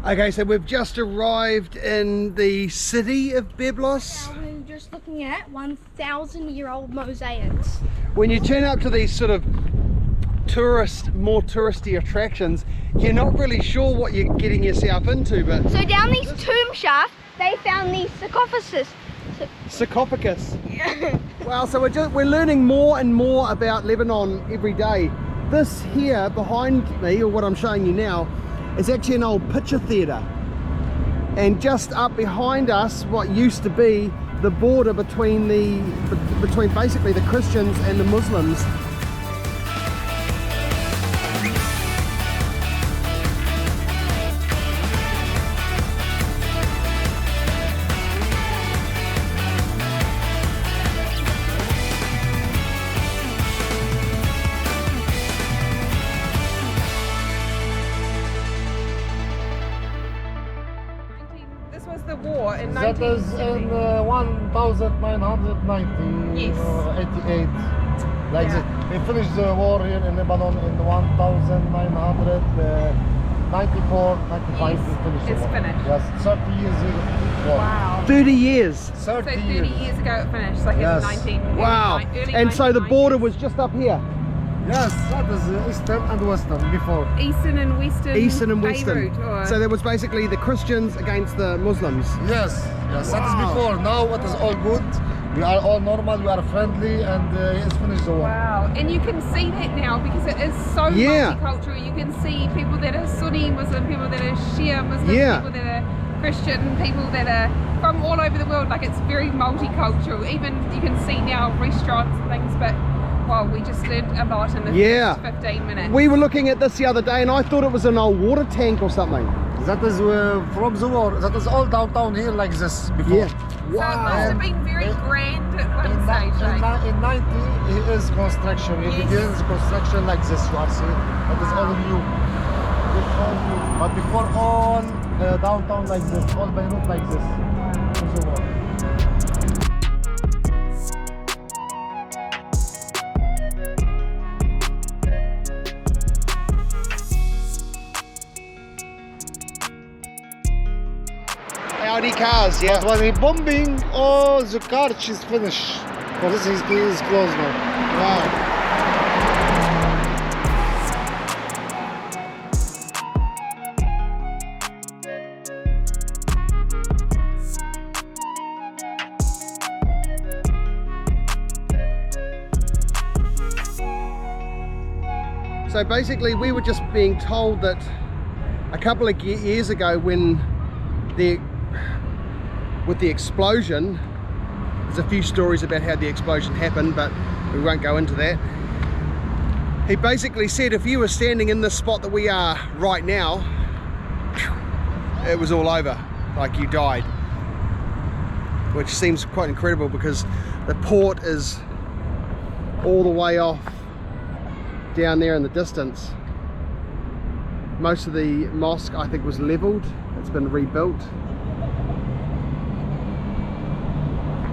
Okay, so we've just arrived in the city of BYBLOS. Now we're just looking at 1,000-year-old mosaics. When you turn up to these sort of more touristy attractions, you're not really sure what you're getting yourself into, but... So down these tomb shafts, they found these sarcophagus. Sarcophagus. Wow, so we're learning more and more about Lebanon every day. This here behind me, or what I'm showing you now, is actually an old picture theatre. And just up behind us, what used to be the border between basically the Christians and the Muslims. War in that is in 1990, yes. 88, like Yeah. that. They finished the war here in Lebanon in 1994, 95. Yes, We finished it's the war. finished. Yes, 30 years ago. Wow. 30 years. So 30 years ago it finished, like Yes. in 19... Wow. early And so the 1990s. border was just up here. Yes, that is Eastern and Western before. Eastern and Western. Eastern and Western. Beirut, or... So there was basically the Christians against the Muslims. Yes, yes, that is Wow. before. Now it is all good. We are all normal, we are friendly, and it's finished the war. Wow, and you can see that now because it is so Yeah. multicultural. You can see people that are Sunni Muslim, people that are Shia Muslim, Yeah. people that are Christian, people that are from all over the world. Like, it's very multicultural. Even you can see now restaurants and things, but wow, we just learned a lot in the Yeah. first 15 minutes. We were looking at this the other day and I thought it was an old water tank or something. That is from the war. That is all downtown here like this before. Yeah. So it must have been very grand at one In, stage. Like. in 90, it is construction. It Yes. begins construction like this. You are seeing. That is all new. It's all new. But before all downtown like this, all Beirut like this. From the war. Audi cars, yeah. But when he bombing, all the car is finished. For this is closed now. Wow. So basically we were just being told that a couple of years ago when with the explosion, there's a few stories about how the explosion happened, but we won't go into that. He basically said if you were standing in this spot that we are right now, it was all over, like you died. Which seems quite incredible because the port is all the way off down there in the distance. Most of the mosque, I think, was leveled. It's been rebuilt.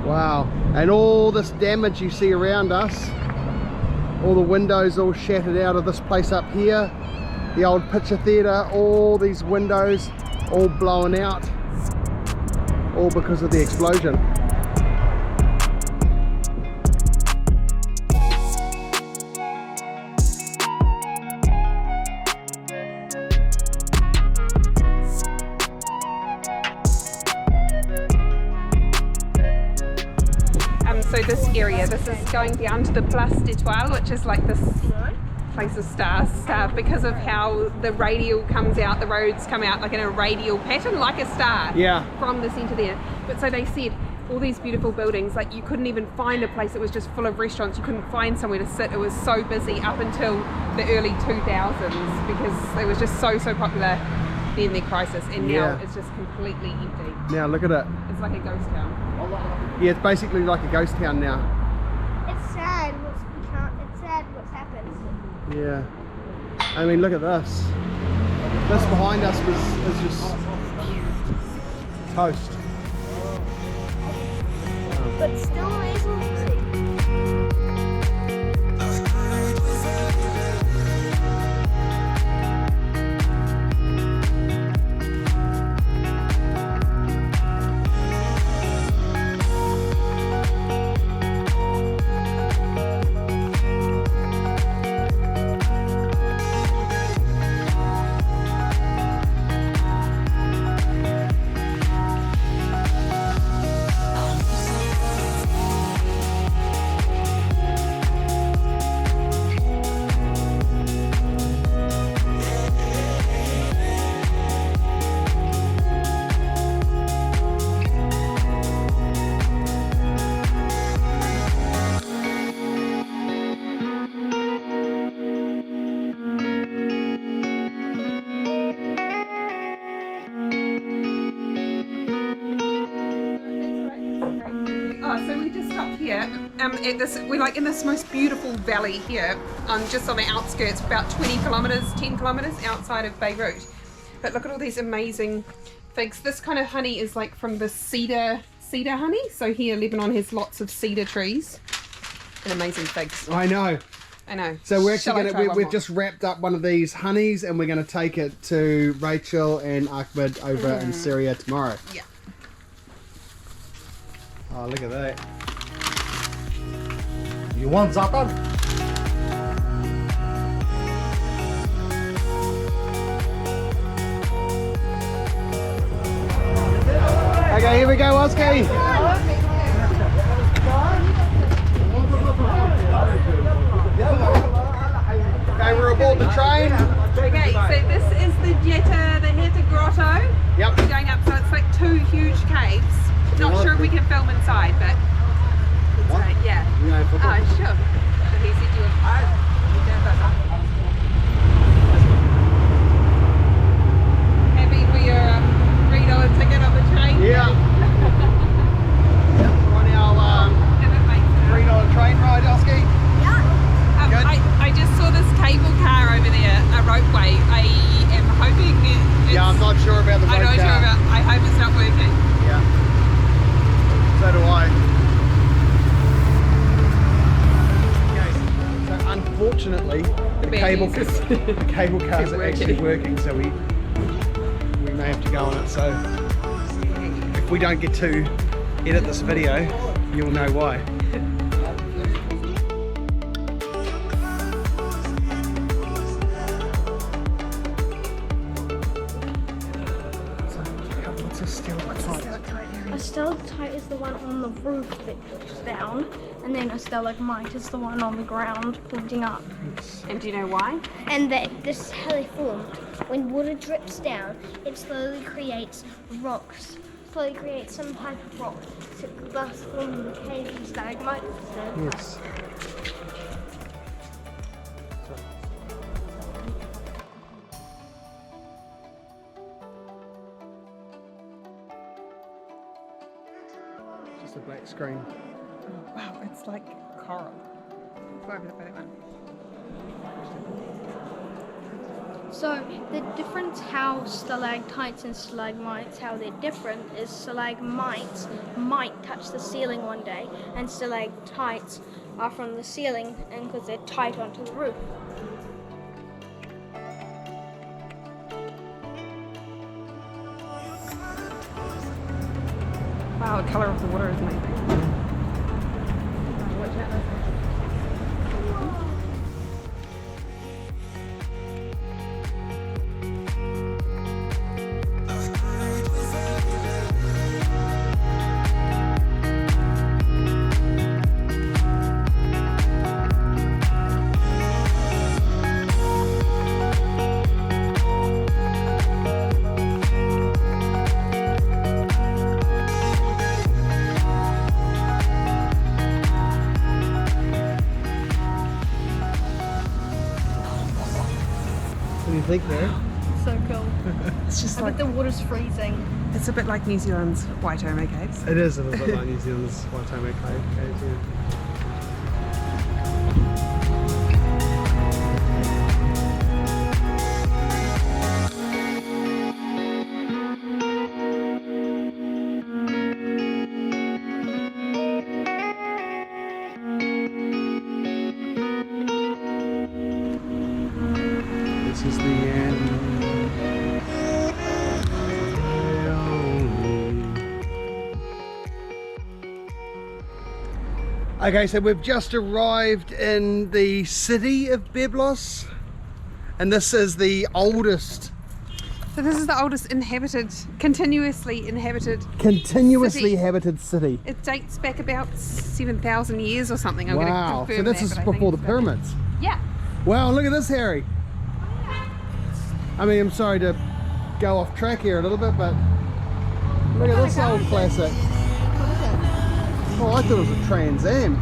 Wow, and all this damage you see around us, all the windows all shattered out of this place up here, the old picture theatre, all these windows all blown out, all because of the explosion. So this area, this is going down to the Place d'Etoile, which is like this place of stars, because of how the radial comes out, the roads come out like in a radial pattern, like a star. Yeah. From the centre there. But so they said all these beautiful buildings, like you couldn't even find a place that was just full of restaurants. You couldn't find somewhere to sit. It was so busy up until the early 2000s because it was just so popular in their crisis, and now Yeah. it's just completely empty. Now look at it. It's like a ghost town. Yeah, it's basically like a ghost town now. It's sad what's happened. Yeah. I mean, look at this. This behind us is just toast. But still amazing to see. so we just stopped here at this, we're like in this most beautiful valley here, just on the outskirts, about 10 kilometers outside of Beirut. But look at all these amazing figs. This kind of honey is like from the cedar honey. So here Lebanon has lots of cedar trees and amazing figs. I know. So we're actually we've just wrapped up one of these honeys, and we're going to take it to Rachel and Ahmed over in Syria tomorrow. Yeah. Oh, look at that. You want za'atar? Okay, here we go, Oski. Okay, we're aboard the train. Okay, so this is the Jetta Grotto. Yep. We're going up, so it's like 2 huge caves. Not sure if we can film inside, but it's, yeah. Oh, sure. So he said you were happy for your $3 ticket on the train? Yeah. We're on our $3 train ride, Oski. Good. I just saw this cable car over there, a ropeway. I am hoping it's... Yeah, I'm not sure about the rope I'm not sure car. about. I hope it's not working. Yeah. So do I. Okay. So unfortunately, the cable cars are actually working, so we may have to go on it. So if we don't get to edit this video, you'll know why. A stalactite is the one on the roof that looks down, and then a stalagmite is the one on the ground pointing up. And do you know why? And this is how they formed. When water drips down, it slowly creates rocks. Slowly creates some type of rock, so thus forming the cave and stalagmites. Yes. Just a black screen. Oh, wow, it's like coral. Go over that one. So the difference how stalactites and stalagmites, how they're different, is stalagmites might touch the ceiling one day, and stalactites are from the ceiling, and because they're tight onto the roof. Wow, the colour of the water is amazing. Watch out. What do you think there? So cool. It's just I like bet the water's freezing. it's a bit like New Zealand's Waitomo Caves. It is a little bit like New Zealand's Waitomo Caves, yeah. This is the end. Okay, so we've just arrived in the city of BYBLOS, and this is the oldest, So this is the oldest continuously inhabited continuously city. inhabited city. It dates back about 7,000 years or something. I'm going to Wow, confirm so this that, is but I think before the it's about- pyramids. Yeah. Wow, look at this, Harry. I mean, I'm sorry to go off track here a little bit, but look at this old classic. Oh, I thought it was a Trans Am.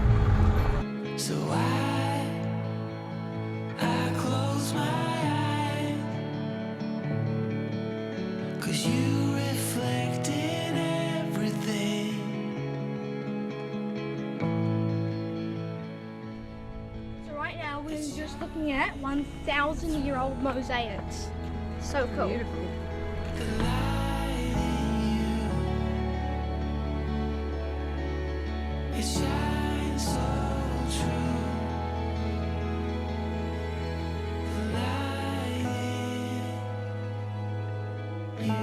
So I close my eyes, 'cause you reflect in everything. at 1,000-year-old mosaics. So cool. Beautiful. It shines so true. The light in you.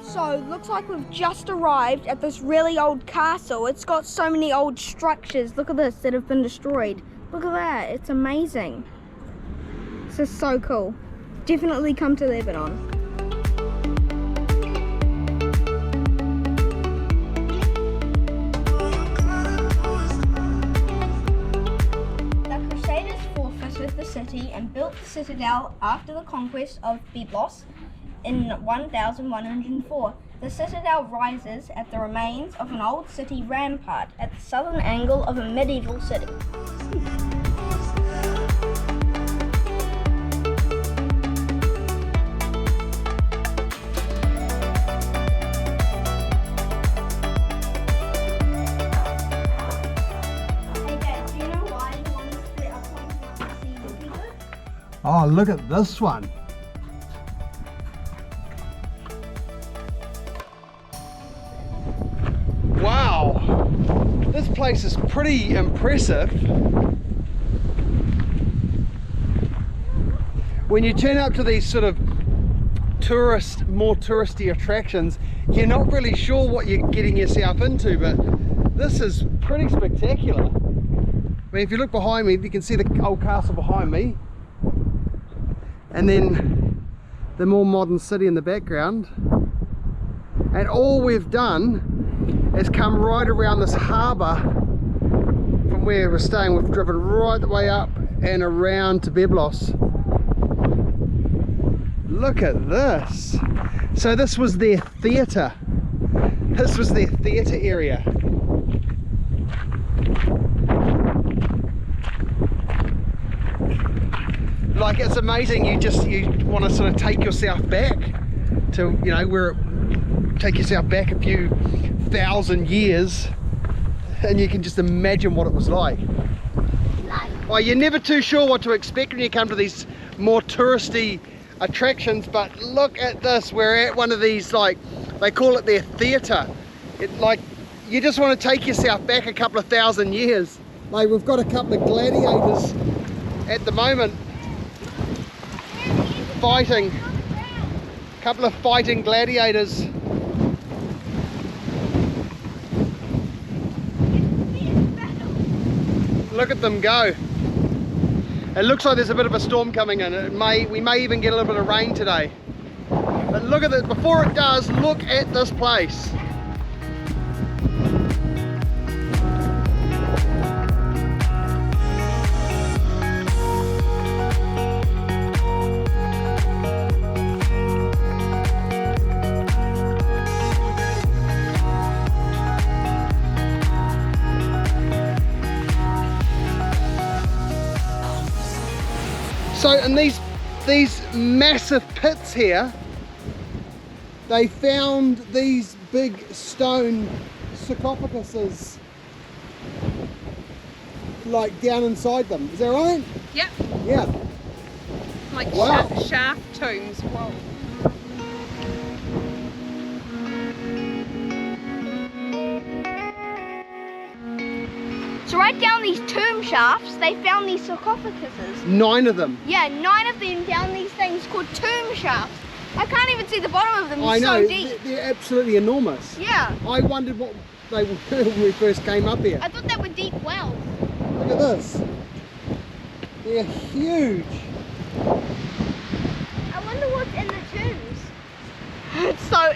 So, looks like we've just arrived at this really old castle. It's got so many old structures. Look at this, that have been destroyed. Look at that, it's amazing. This is so cool. Definitely come to Lebanon. The Crusaders fortified the city and built the citadel after the conquest of BYBLOS in 1104. The citadel rises at the remains of an old city rampart at the southern angle of a medieval city. Hey Dad, do you know why you want to split up one to see the people? Oh, look at this one. Wow, this place is pretty impressive. When you turn up to these sort of more touristy attractions, you're not really sure what you're getting yourself into, but this is pretty spectacular. I mean, if you look behind me, you can see the old castle behind me, and then the more modern city in the background. And all we've done is come right around this harbour from where we're staying. We've driven right the way up and around to BYBLOS. Look at this. So this was their theatre. This was their theatre area. Like, it's amazing. You want to sort of take yourself back to, you know, take yourself back a few thousand years, and you can just imagine what it was like. Well, you're never too sure what to expect when you come to these more touristy attractions, but look at this. We're at one of these, like, they call it their theatre. Like, you just want to take yourself back a couple of thousand years. Like, we've got a couple of gladiators at the moment fighting, a couple of fighting gladiators. Look at them go. It looks like there's a bit of a storm coming in. We may even get a little bit of rain today. But look at this, before it does, look at this place. So in these massive pits here, they found these big stone sarcophaguses like down inside them. Is that right? Yep. Yeah. Like Wow. shaft tombs. Whoa. So right down these tomb shafts, they found these sarcophaguses. 9 of them. Yeah, 9 of them down these things called tomb shafts. I can't even see the bottom of them, I it's know, so deep. they're absolutely enormous. Yeah, I wondered what they were when we first came up here. I thought they were deep wells. Look at this. They're huge. I wonder what's in the tombs.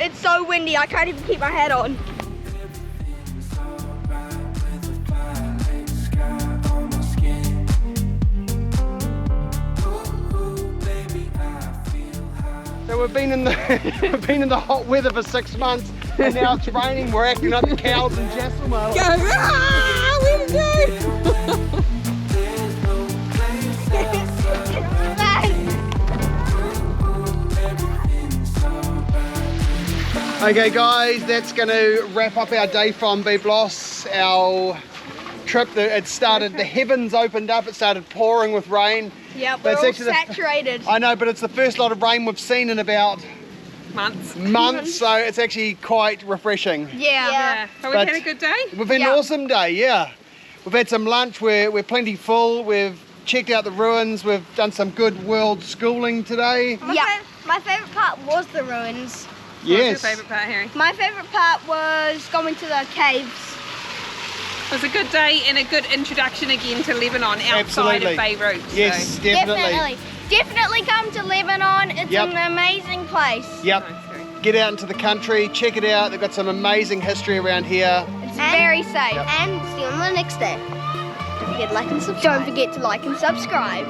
It's so windy, I can't even keep my hat on. So we've been in the hot weather for 6 months, and now it's raining. We're acting like the cows in Jesselmale. Where to go? Okay guys, that's going to wrap up our day from BYBLOS. Our trip, it started, the heavens opened up, it started pouring with rain. Yeah, But we're it's all actually saturated. I know, but it's the first lot of rain we've seen in about months, so it's actually quite refreshing. Yeah. But we've But- had a good day. We've had an awesome day, yeah. We've had some lunch, we're plenty full, we've checked out the ruins, we've done some good world schooling today. My favourite part was the ruins. What's your Yes. favourite part, Harry? My favourite part was going to the caves. It was a good day and a good introduction again to Lebanon outside Absolutely. of Beirut. Yes, So. definitely. Definitely come to Lebanon. It's Yep. an amazing place. Yep. Nice, Harry. Get out into the country, check it out. They've got some amazing history around here. It's very safe. Yep. And see you on the next day. Don't forget to like and subscribe. Don't forget to like and subscribe.